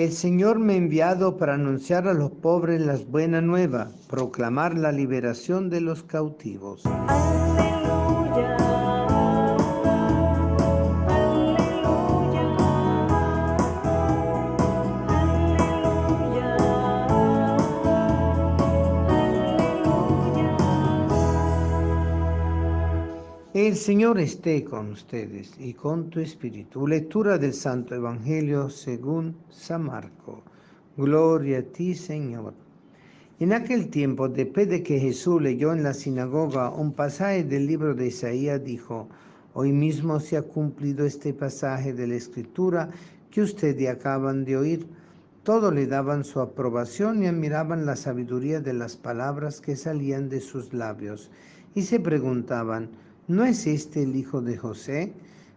El Señor me ha enviado para anunciar a los pobres las buenas nuevas, proclamar la liberación de los cautivos. Aleluya, aleluya, aleluya, aleluya. El Señor esté con ustedes y con tu espíritu. Lectura del Santo Evangelio según San Marco. Gloria a ti, Señor. En aquel tiempo, después de que Jesús leyó en la sinagoga un pasaje del libro de Isaías, dijo: Hoy mismo se ha cumplido este pasaje de la Escritura que ustedes acaban de oír. Todos le daban su aprobación y admiraban la sabiduría de las palabras que salían de sus labios. Y se preguntaban: ¿no es este el hijo de José?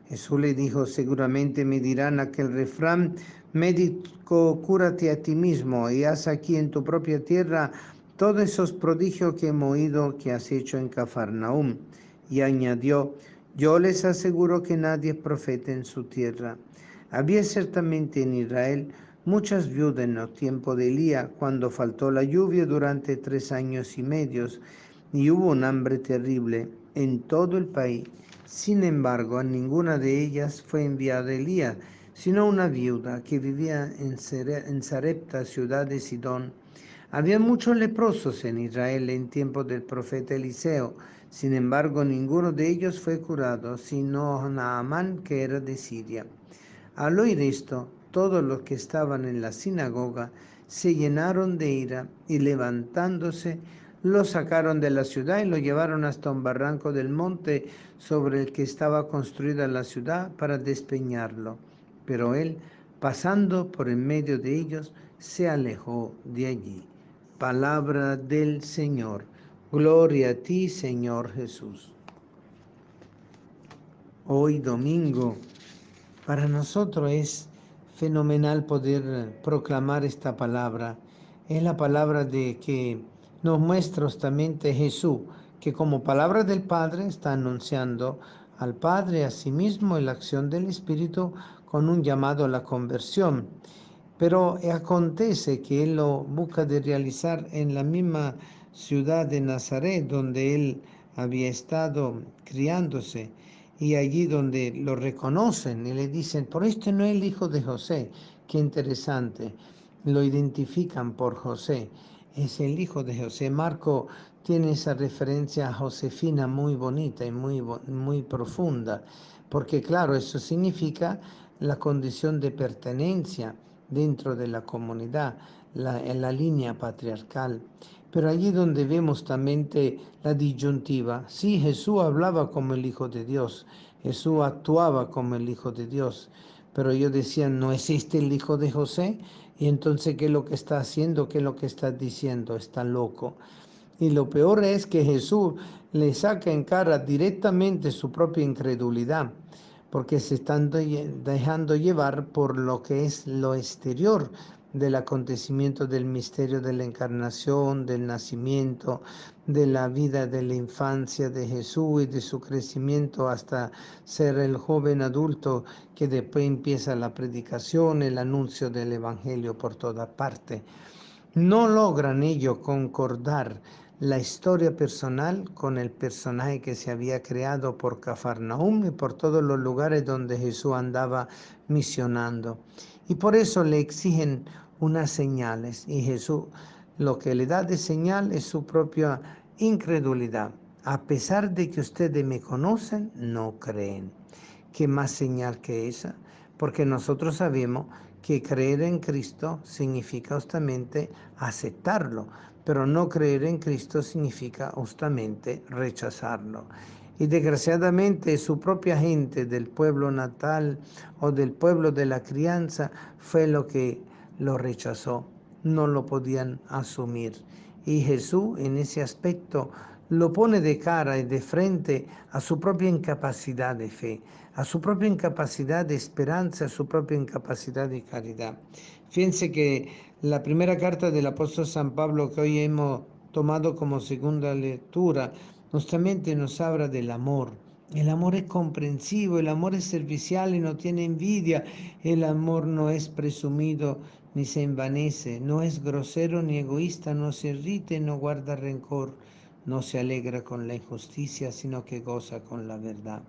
Jesús le dijo: seguramente me dirán aquel refrán: médico, cúrate a ti mismo y haz aquí en tu propia tierra todos esos prodigios que hemos oído que has hecho en Cafarnaúm. Y añadió: yo les aseguro que nadie es profeta en su tierra. Había ciertamente en Israel muchas viudas en el tiempo de Elías, cuando faltó la lluvia durante 3 años y medio, y hubo un hambre terrible en todo el país. Sin embargo, a ninguna de ellas fue enviado Elías, sino una viuda que vivía en Sarepta, ciudad de Sidón. Había muchos leprosos en Israel en tiempo del profeta Eliseo. Sin embargo, ninguno de ellos fue curado, sino Naamán, que era de Siria. Al oír esto, todos los que estaban en la sinagoga se llenaron de ira y levantándose, lo sacaron de la ciudad y lo llevaron hasta un barranco del monte sobre el que estaba construida la ciudad para despeñarlo. Pero él, pasando por en medio de ellos, se alejó de allí. Palabra del Señor. Gloria a ti, Señor Jesús. Hoy domingo, para nosotros es fenomenal poder proclamar esta palabra. Es la palabra de que nos muestra justamente Jesús, que como palabra del Padre está anunciando al Padre, a sí mismo, en la acción del Espíritu, con un llamado a la conversión. Pero acontece que él lo busca de realizar en la misma ciudad de Nazaret, donde él había estado criándose, y allí donde lo reconocen y le dicen: por esto no es el hijo de José. Qué interesante, lo identifican por José, es el hijo de José. Marco tiene esa referencia a Josefina muy bonita y muy profunda, porque claro, eso significa la condición de pertenencia dentro de la comunidad, en la línea patriarcal. Pero allí donde vemos también la disyuntiva: sí, Jesús hablaba como el Hijo de Dios, Jesús actuaba como el Hijo de Dios, pero ellos decían: ¿no es este el Hijo de José? Y entonces, ¿qué es lo que está haciendo? ¿Qué es lo que está diciendo? Está loco. Y lo peor es que Jesús le saca en cara directamente su propia incredulidad, porque se están dejando llevar por lo que es lo exterior del acontecimiento del misterio de la encarnación, del nacimiento, de la vida de la infancia de Jesús y de su crecimiento hasta ser el joven adulto que después empieza la predicación, el anuncio del Evangelio por toda parte. No logran ellos concordar la historia personal con el personaje que se había creado por Cafarnaúm y por todos los lugares donde Jesús andaba misionando. Y por eso le exigen unas señales. Y Jesús lo que le da de señal es su propia incredulidad. A pesar de que ustedes me conocen, no creen. ¿Qué más señal que esa? Porque nosotros sabemos que creer en Cristo significa justamente aceptarlo, pero no creer en Cristo significa justamente rechazarlo. Y desgraciadamente su propia gente del pueblo natal o del pueblo de la crianza fue lo que lo rechazó, no lo podían asumir. Y Jesús en ese aspecto lo pone de cara y de frente a su propia incapacidad de fe, a su propia incapacidad de esperanza, a su propia incapacidad de caridad. Fíjense que la primera carta del apóstol San Pablo, que hoy hemos tomado como segunda lectura, justamente nos habla del amor. El amor es comprensivo, el amor es servicial y no tiene envidia, el amor no es presumido ni se envanece, no es grosero ni egoísta, no se irrita, no guarda rencor, no se alegra con la injusticia, sino que goza con la verdad.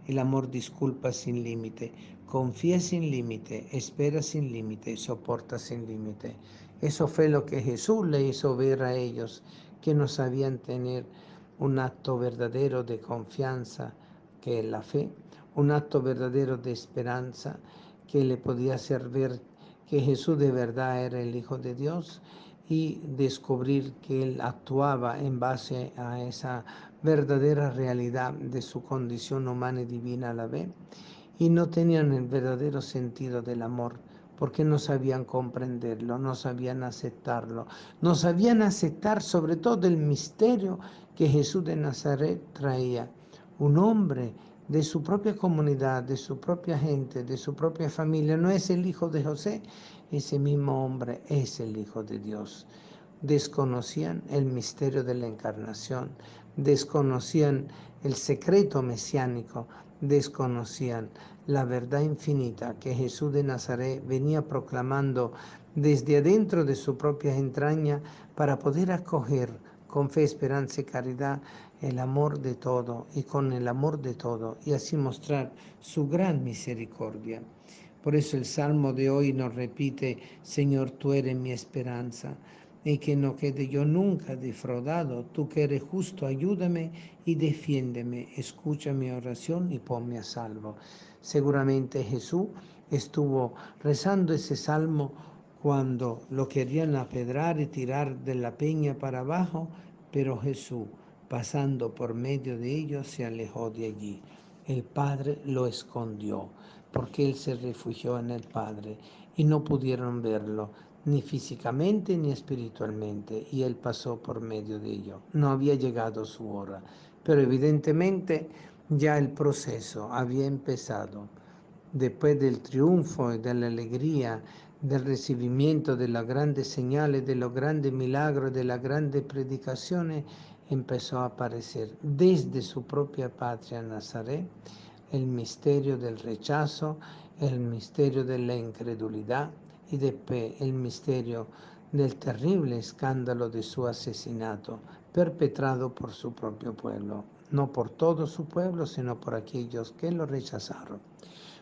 El amor disculpa sin límite, confía sin límite, espera sin límite, soporta sin límite. Eso fue lo que Jesús le hizo ver a ellos, que no sabían tener un acto verdadero de confianza, que es la fe, un acto verdadero de esperanza, que le podía hacer ver que Jesús de verdad era el Hijo de Dios, y descubrir que Él actuaba en base a esa verdadera realidad de su condición humana y divina a la vez, y no tenían el verdadero sentido del amor, porque no sabían comprenderlo, no sabían aceptarlo, no sabían aceptar sobre todo el misterio que Jesús de Nazaret traía, un hombre de su propia comunidad, de su propia gente, de su propia familia. No es el hijo de José, ese mismo hombre es el Hijo de Dios. Desconocían el misterio de la encarnación, desconocían el secreto mesiánico, desconocían la verdad infinita que Jesús de Nazaret venía proclamando desde adentro de su propia entraña, para poder acoger con fe, esperanza y caridad el amor de todo, y con el amor de todo, y así mostrar su gran misericordia. Por eso el Salmo de hoy nos repite: Señor, tú eres mi esperanza, y que no quede yo nunca defraudado. Tú que eres justo, ayúdame y defiéndeme. Escucha mi oración y ponme a salvo. Seguramente Jesús estuvo rezando ese salmo cuando lo querían apedrar y tirar de la peña para abajo, pero Jesús, pasando por medio de ellos, se alejó de allí. El Padre lo escondió, porque Él se refugió en el Padre, y no pudieron verlo, ni físicamente ni espiritualmente, y Él pasó por medio de ello. No había llegado su hora, pero evidentemente ya el proceso había empezado. Después del triunfo y de la alegría, del recibimiento de las grandes señales, de los grandes milagros, de las grandes predicaciones, empezó a aparecer desde su propia patria, Nazaret, el misterio del rechazo, el misterio de la incredulidad, y después el misterio del terrible escándalo de su asesinato, perpetrado por su propio pueblo, no por todo su pueblo, sino por aquellos que lo rechazaron.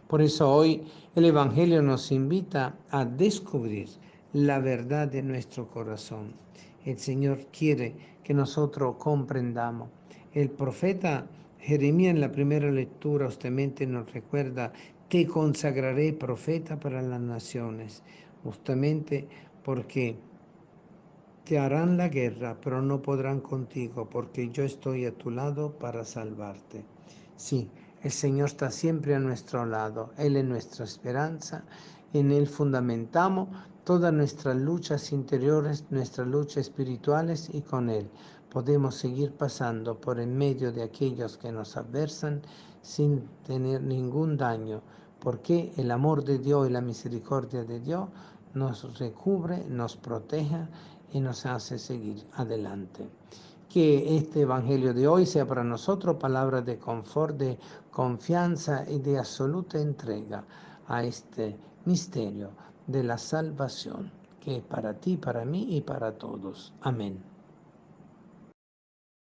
Por eso hoy el Evangelio nos invita a descubrir la verdad de nuestro corazón. El Señor quiere que nosotros comprendamos. El profeta Jeremías, en la primera lectura, justamente nos recuerda: te consagraré profeta para las naciones, justamente porque te harán la guerra, pero no podrán contigo, porque yo estoy a tu lado para salvarte. Sí, el Señor está siempre a nuestro lado. Él es nuestra esperanza. En Él fundamentamos todas nuestras luchas interiores, nuestras luchas espirituales, y con Él podemos seguir pasando por en medio de aquellos que nos adversan sin tener ningún daño, porque el amor de Dios y la misericordia de Dios nos recubre, nos protege y nos hace seguir adelante. Que este Evangelio de hoy sea para nosotros palabra de confort, de confianza y de absoluta entrega a este misterio de la salvación, que es para ti, para mí y para todos. Amén.